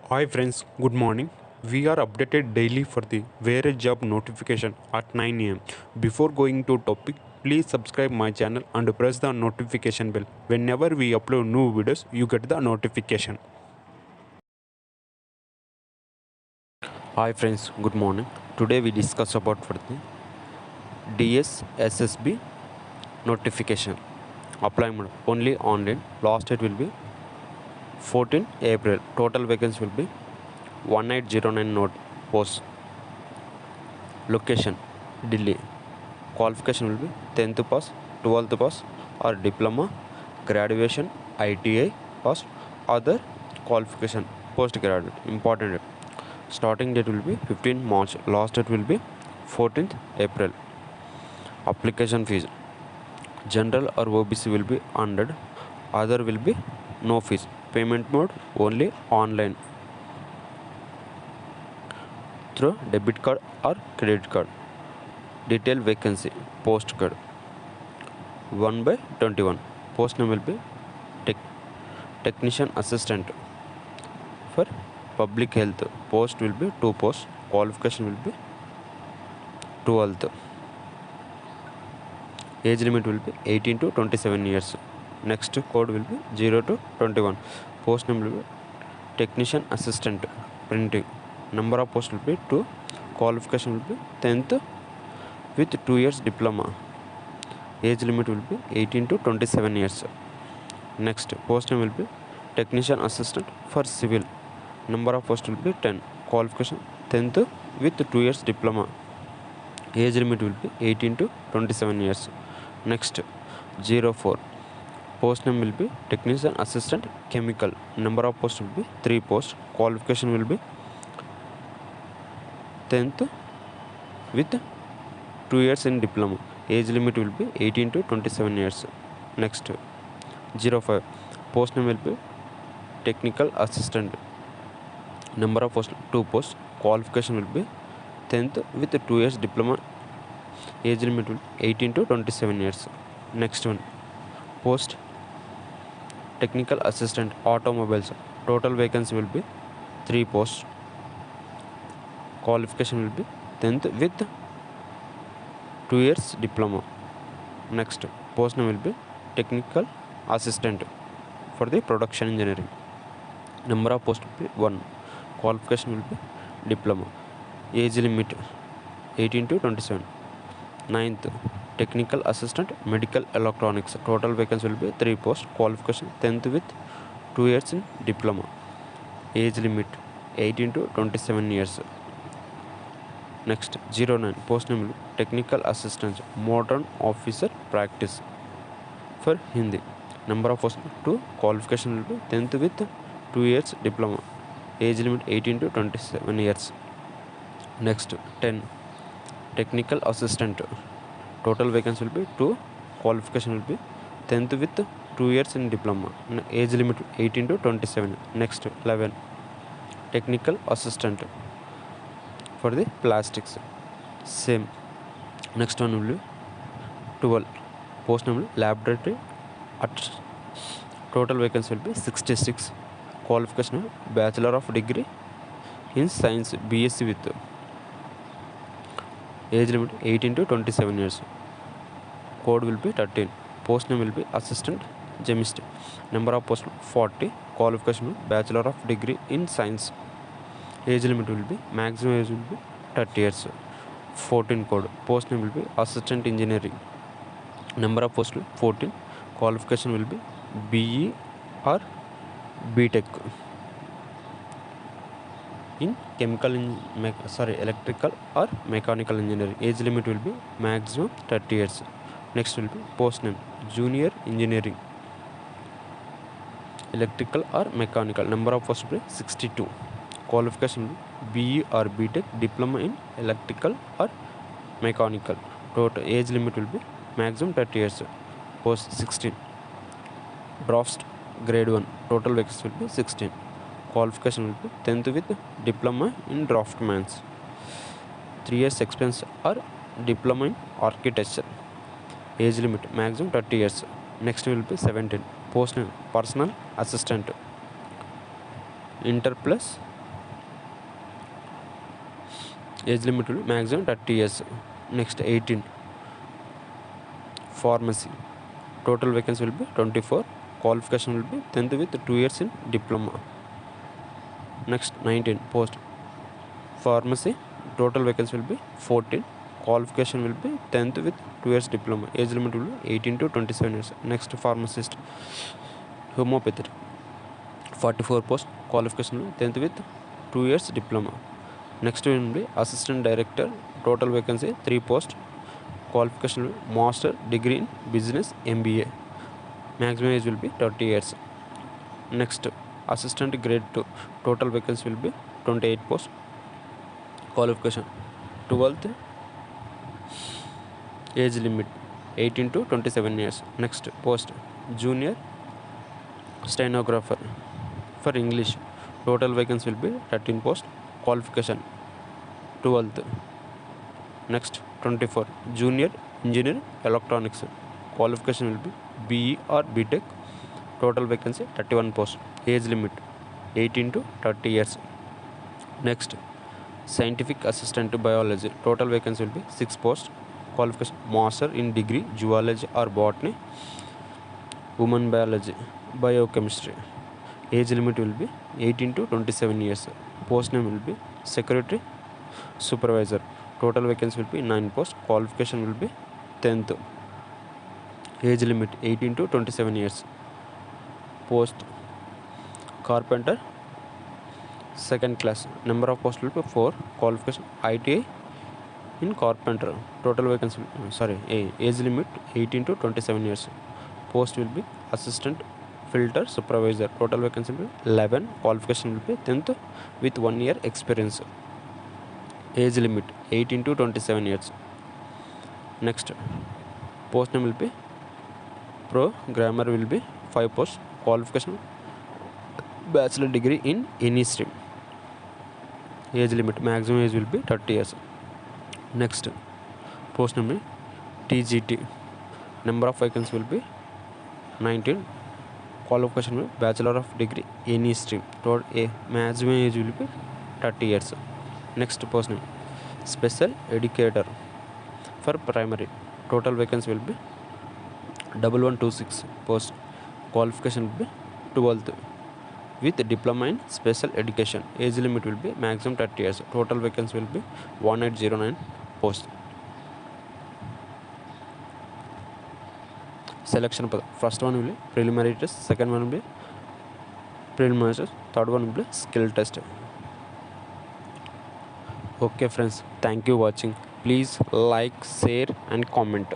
Hi friends, good morning. We are updated daily for the various job notification at 9 am. Before going to topic, please subscribe my channel and press the notification bell. Whenever we upload new videos, you get the notification. Hi friends, good morning. Today we discuss about for the DSSSB notification. Apply mode only online. Last date will be 14 April. Total vacancies will be 1809 note post. Location Delhi. Qualification will be 10th pass, 12th pass or diploma, graduation, ITI pass, other qualification, postgraduate. Important. Starting date will be 15 March. Last date will be 14th April. Application fees. General or OBC will be 100. Other will be no fees. Payment mode only online through debit card or credit card. Detail vacancy postcode 1 by 21. Post name will be technician assistant. For public health, post will be 2 posts. Qualification will be 12th. Age limit will be 18 to 27 years. Next code will be 0 to 21. Post name will be technician assistant printing. Number of posts will be 2. Qualification will be 10th with 2 years diploma. Age limit will be 18 to 27 years. Next post name will be technician assistant for civil. Number of posts will be 10. Qualification 10th with 2 years diploma. Age limit will be 18 to 27 years. Next 04. Post name will be technician assistant chemical. Number of posts will be 3 posts. Qualification will be 10th with 2 years in diploma. Age limit will be 18 to 27 years. Next 05. Post name will be technical assistant. Number of posts 2 posts. Qualification will be 10th with 2 years diploma. Age limit will be 18 to 27 years. Next one, post technical assistant automobiles. Total vacancy will be 3 posts. Qualification will be 10th with 2 years diploma. Next post name will be technical assistant for the production engineering. Number of posts will be 1. Qualification will be diploma. Age limit 18 to 27. Ninth, technical assistant medical electronics. Total vacancy will be 3 posts. Qualification 10th with 2 years in diploma. Age limit 18 to 27 years. Next 09. Post name will be technical assistant modern officer practice for Hindi. Number of posts 2. Qualification will be 10th with 2 years diploma. Age limit 18 to 27 years. Next 10. Technical assistant. Total vacancy will be 2. Qualification will be 10th with 2 years in diploma. Age limit 18 to 27. Next 11. Technical assistant for the plastics. Same. Next one will be 12. Post name will be laboratory at. Total vacancy will be 66. Qualification will be Bachelor of Degree in Science BSc with age limit 18 to 27 years. Code will be 13. Post name will be assistant chemist. Number of posts 40. Qualification will be Bachelor of Degree in Science. Age limit will be maximum age will be 30 years. 14 code. Post name will be assistant engineering. Number of posts will be 14. Qualification will be BE or BTech in electrical or mechanical engineering. Age limit will be maximum 30 years. Next will be post name junior engineering, electrical or mechanical. Number of posts will be 62. Qualification will be BE or BTech diploma in electrical or mechanical. Total age limit will be maximum 30 years. Post 16. Draft grade 1. Total vacancy will be 16. Qualification will be 10th with diploma in draftmans. 3 years experience or diploma in architecture. Age limit maximum 30 years. Next will be 17. Post name personal assistant. Inter plus Age limit will be maximum 30 years. Next 18, pharmacy. Total vacancy will be 24. Qualification will be 10th with 2 years in diploma. Next 19, post pharmacy. Total vacancy will be 14. Qualification will be 10th with 2 years diploma. Age limit will be 18 to 27 years. Next pharmacist. Homeopathy. 44 post. Qualification will be 10th with 2 years diploma. Next will be assistant director. Total vacancy 3 post. Qualification will be master degree in business MBA. Maximum age will be 30 years. Next assistant grade 2. Total vacancy will be 28 post. Qualification 12th. Age limit 18 to 27 years. Next post junior stenographer for English. Total vacancy will be 13 post. Qualification 12th. Next 24, junior engineer electronics. Qualification will be BE or BTech. Total vacancy 31 post. Age limit 18 to 30 years. Next scientific assistant to biology. Total vacancy will be 6 post. Qualification master in degree zoology or botany, women biology, biochemistry. Age limit will be 18 to 27 years. Post name will be secretary supervisor. Total vacancy will be 9 post. Qualification will be 10th. Age limit 18 to 27 years. Post carpenter second class. Number of posts will be 4. Qualification ITI in carpenter. Total vacancy age limit 18 to 27 years. Post will be assistant filter supervisor. Total vacancy will be 11. Qualification will be 10th with 1 year experience. Age limit 18 to 27 years. Next post name will be programmer will be 5 posts. Qualification bachelor degree in any stream. Age limit maximum age will be 30 years. Next post name will TGT. Number of vacancies will be 19. Qualification will be bachelor of degree any stream. Total maximum age will be 30 years. Next post name special educator for primary. Total vacancy will be 1126 post. Qualification will be 12th with diploma in special education. Age limit will be maximum 30 years. Total vacancy will be 1809 post. Selection first one will be preliminary test, second one will be preliminary test, third one will be skill test. Okay friends, thank you watching. Please like, share and comment.